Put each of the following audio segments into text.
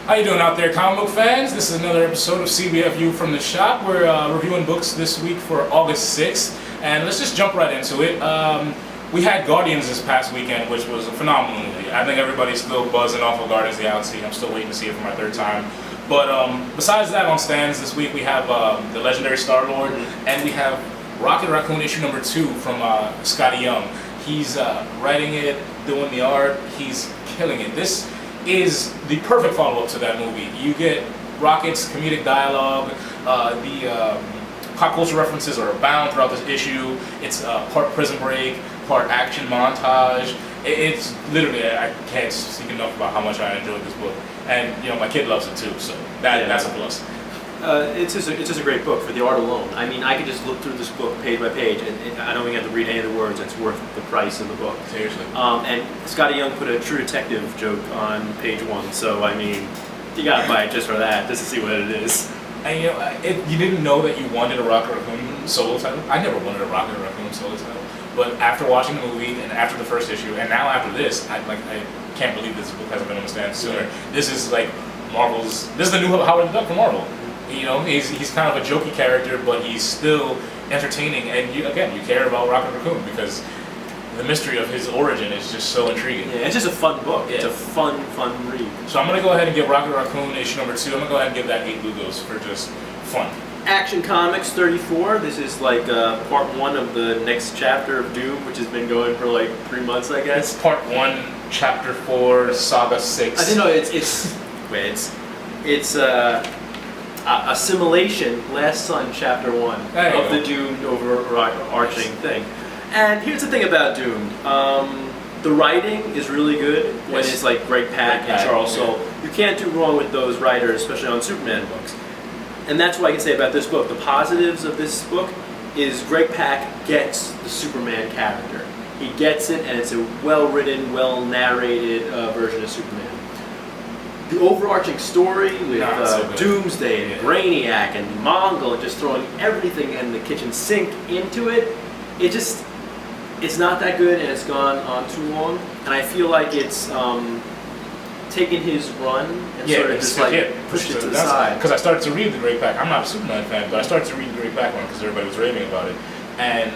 How you doing out there, comic book fans? This is another episode of Cbfu from the shop. We're reviewing books this week for August 6th, and let's just jump right into it. We had Guardians this past weekend, which was a phenomenal movie. I think everybody's still buzzing off of Guardians of the Galaxy. I'm still waiting to see it for my third time. But besides that, on stands this week we have the legendary Star-Lord, and we have Raccoon issue number 2 from Scotty Young. He's writing it, doing the art, he's killing it. This is the perfect follow-up to that movie. You get Rocket's comedic dialogue, the pop culture references are abound throughout this issue. It's part Prison Break, part action montage. It's literally, I can't speak enough about how much I enjoyed this book. And you know, my kid loves it too, so that's a plus. It's just a great book for the art alone. I mean, I could just look through this book page by page, and I don't even have to read any of the words. It's worth the price of the book. Seriously. And Scotty Young put a True Detective joke on page 1, so I mean, you gotta buy it just for that, just to see what it is. And you know, you didn't know that you wanted a Rocket Raccoon solo title. I never wanted a Rocket Raccoon solo title, but after watching the movie and after the first issue, and now after this, I can't believe this book hasn't been on the stand sooner. This is like Marvel's. This is the new Howard the Duck for Marvel. You know, he's kind of a jokey character, but he's still entertaining. And you care about Rocket Raccoon because the mystery of his origin is just so intriguing. Yeah, it's just a fun book. Yeah. It's a fun read. So I'm gonna go ahead and give Rocket Raccoon issue number 2. I'm gonna go ahead and give that 8 Lugos for just fun. Action Comics 34. This is like part 1 of the next chapter of Doom, which has been going for like 3 months, I guess. It's part 1, chapter 4, saga 6. I didn't know it's Assimilation, Last Son, chapter 1 of the Doomed overarching thing. And here's the thing about Doomed. The writing is really good when it's like Greg Pak and Charles Soule. You can't do wrong with those writers, especially on Superman books. And that's what I can say about this book. The positives of this book is Greg Pak gets the Superman character. He gets it, and it's a well-written, well-narrated version of Superman. The overarching story with Doomsday and Brainiac and Mongol, and just throwing everything in the kitchen sink into it, it's not that good, and it's gone on too long. And I feel like it's taken his run and sort of just pushed it to the side. Because I started to read the Greg Pak. I'm not a Superman fan, but I started to read the Greg Pak one because everybody was raving about it. And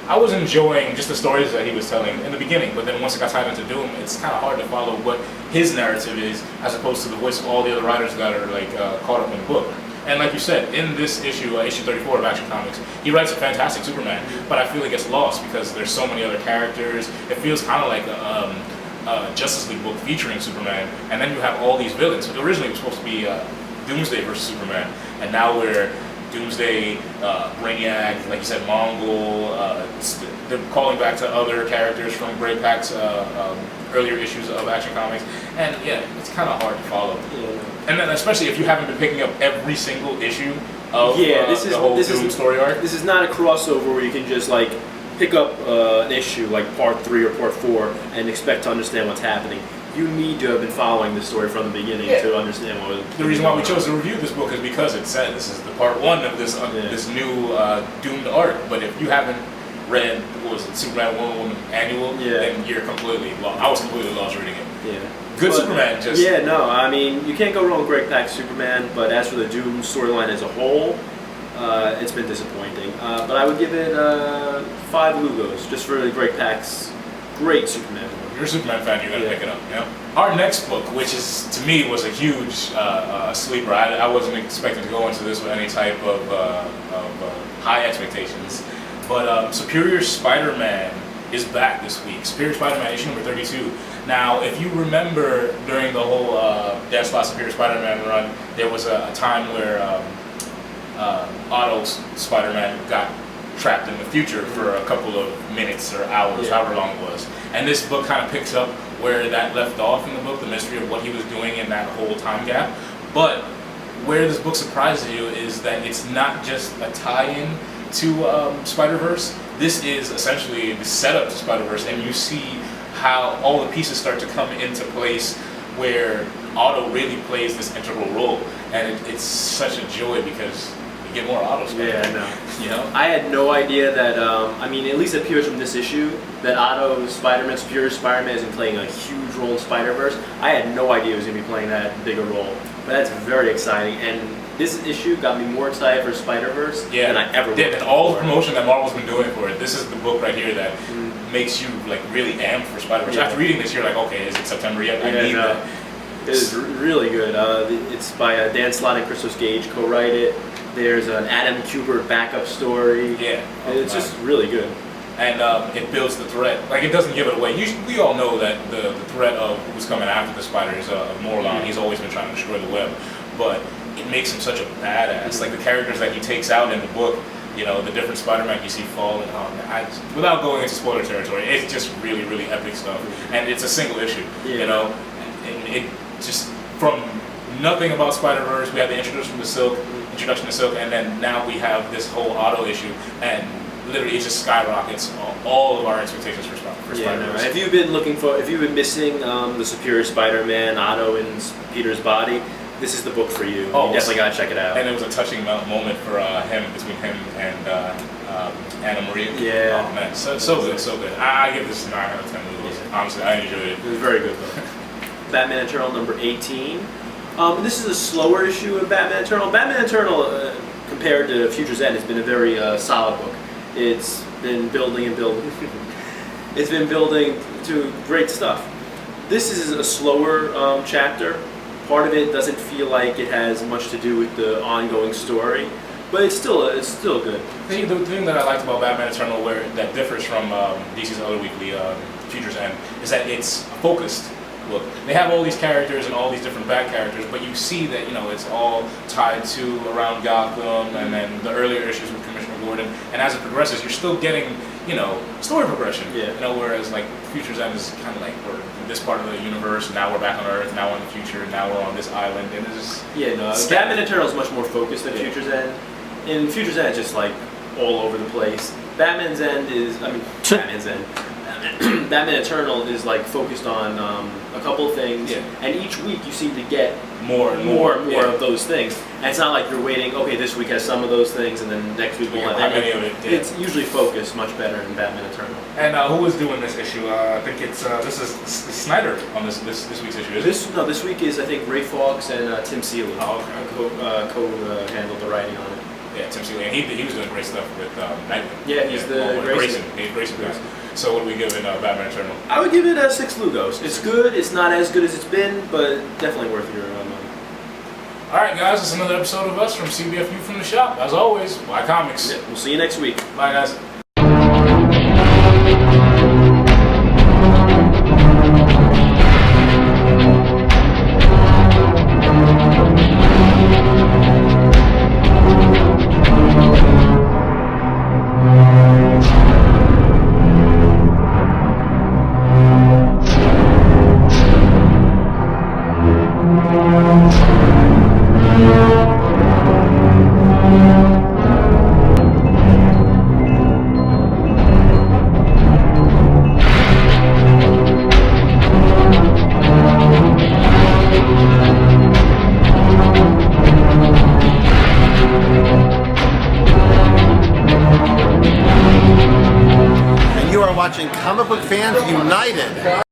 I was enjoying just the stories that he was telling in the beginning, but then once it got tied into Doom, it's kind of hard to follow what his narrative is as opposed to the voice of all the other writers that are like caught up in the book. And like you said, in this issue, issue 34 of Action Comics, he writes a fantastic Superman, but I feel it gets lost because there's so many other characters. It feels kind of like a Justice League book featuring Superman, and then you have all these villains. Originally it was supposed to be Doomsday versus Superman, and now we're Doomsday, Brainiac, like you said, Mongol. They're calling back to other characters from Greg Pak's earlier issues of Action Comics, and it's kind of hard to follow. Yeah. And then especially if you haven't been picking up every single issue of the whole Doom story arc. This is not a crossover where you can just like pick up an issue like part 3 or part 4 and expect to understand what's happening. You need to have been following the story from the beginning to understand what was. The reason why we chose to review this book is because it said this is the part 1 of this this new Doomed arc. But if you haven't read Superman Wonder Woman annual, then you're completely lost. I was completely lost reading it. Yeah. Good Superman, just I mean, you can't go wrong with Greg Pak's Superman, but as for the Doom storyline as a whole, it's been disappointing. But I would give it 5 Lugos just for Greg Pak's great Superman. If you're a Superman fan, you gotta pick it up. You know? Our next book, which is to me was a huge sleeper. I wasn't expecting to go into this with any type of high expectations, but Superior Spider-Man is back this week. Superior Spider-Man issue number 32. Now, if you remember during the whole Death Slot Superior Spider-Man run, there was a time where Otto's Spider-Man got trapped in the future for a couple of minutes or hours, however long it was. And this book kind of picks up where that left off in the book, the mystery of what he was doing in that whole time gap. But where this book surprises you is that it's not just a tie-in to Spider-Verse. This is essentially the setup to Spider-Verse, and you see how all the pieces start to come into place where Otto really plays this integral role. And it's such a joy because get more autos. Yeah, I know. You know? I had no idea that, I mean, at least it appears from this issue, that Otto Spider-Man, Superior Spider-Man, is playing a huge role in Spider-Verse. I had no idea he was going to be playing that bigger role. But that's very exciting. And this issue got me more excited for Spider-Verse than I ever would. And all the promotion that Marvel's been doing for it, this is the book right here that makes you like really amped for Spider-Verse. After reading this, you're like, okay, is it September yet? I need that. It is really good. It's by Dan Slott and Christos Gage co-write it. There's an Adam Kubert backup story. Yeah. It's just really good. And it builds the threat. Like, it doesn't give it away. We all know that the threat of who's coming after the spider is Morlon. He's always been trying to destroy the web. But it makes him such a badass. Like, the characters that he takes out in the book, you know, the different Spider-Man you see falling on. Without going into spoiler territory, it's just really, really epic stuff. And it's a single issue, you know? And it just, from nothing about Spider-Verse, we had the introduction to Silk, and then now we have this whole Otto issue, and literally it just skyrockets all of our expectations for Spider-Verse. If you've been missing the Superior Spider-Man, Otto in Peter's body, this is the book for you. You definitely gotta check it out. And it was a touching moment for between him and Anna Maria. Yeah. Oh man, so good, so good. I give this 9 out of 10 movies. Honestly, I enjoyed it. It was very good though. Batman Eternal number 18. This is a slower issue of Batman Eternal. Batman Eternal, compared to Future's End, has been a very solid book. It's been building and building. It's been building to great stuff. This is a slower chapter. Part of it doesn't feel like it has much to do with the ongoing story, but it's still good. The thing that I liked about Batman Eternal, that differs from DC's other weekly Future's End, is that it's focused. Look, they have all these characters and all these different bad characters, but you see that, you know, it's all tied to around Gotham and then the earlier issues with Commissioner Gordon. And as it progresses, you're still getting, you know, story progression. Yeah. You know, whereas like Future's End is kind of like we're in this part of the universe, now we're back on Earth, now we're in the future, now we're on this island, and it's just Batman Eternal is much more focused than Future's End. In Future's End, it's just like all over the place. Batman Eternal is like focused on a couple of things, and each week you seem to get more and more of those things. And it's not like you're waiting, okay, this week has some of those things, and then next week we'll have any of it. It's usually focused much better in Batman Eternal. And who is doing this issue? I think it's this is Snyder on this week's issue. This week is I think Ray Fawkes and Tim Seeley. Co-handled the writing on it. Yeah, Tim Seeley, and he was doing great stuff with Nightwing. Yeah, he's the Grayson. Grayson guys. So what are we giving Batman Eternal? I would give it 6 Lugos. It's good. It's not as good as it's been, but definitely worth your money. All right, guys, it's another episode of us from CBFU from the shop. As always, buy comics. Yeah, we'll see you next week. Bye, guys. Watching Comic Book Fans United.